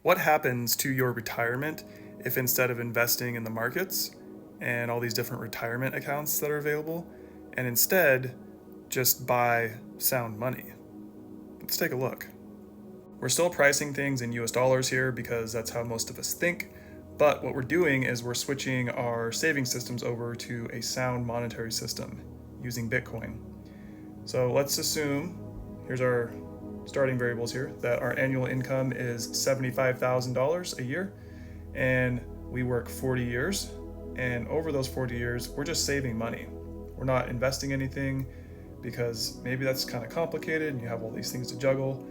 What happens to your retirement if instead of investing in the markets and all these different retirement accounts that are available, and instead just buy sound money? Let's take a look. We're still pricing things in US dollars here because that's how most of us think, but what we're doing is we're switching our saving systems over to a sound monetary system using Bitcoin. So let's assume, here's our starting variables here, that our annual income is $75,000 a year and we work 40 years. And over those 40 years, we're just saving money. We're not investing anything because maybe that's kind of complicated and you have all these things to juggle.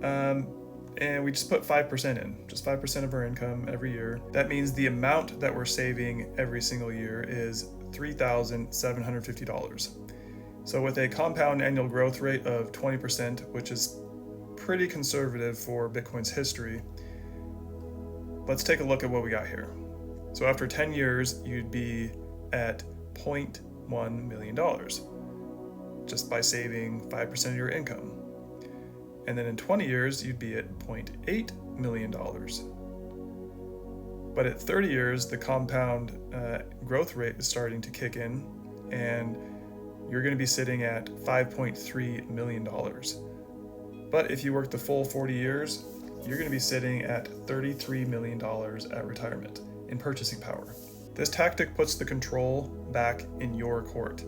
And we just put 5% in, just 5% of our income every year. That means the amount that we're saving every single year is $3,750. So with a compound annual growth rate of 20%, which is pretty conservative for Bitcoin's history, let's take a look at what we got here. So after 10 years, you'd be at $0.1 million just by saving 5% of your income. And then in 20 years, you'd be at $0.8 million. But at 30 years, the compound growth rate is starting to kick in, and you're going to be sitting at $5.3 million. But if you work the full 40 years, you're going to be sitting at $33 million at retirement in purchasing power. This tactic puts the control back in your court.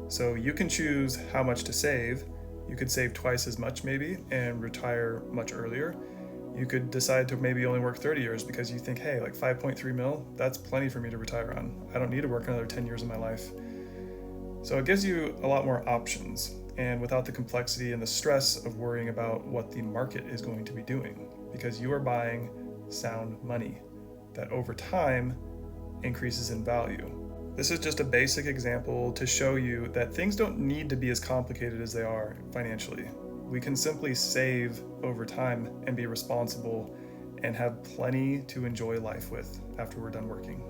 So you can choose how much to save. You could save twice as much maybe and retire much earlier. You could decide to maybe only work 30 years because you think, hey, like 5.3 mil, that's plenty for me to retire on. I don't need to work another 10 years of my life. So it gives you a lot more options, and without the complexity and the stress of worrying about what the market is going to be doing, because you are buying sound money that over time increases in value. This is just a basic example to show you that things don't need to be as complicated as they are financially. We can simply save over time and be responsible and have plenty to enjoy life with after we're done working.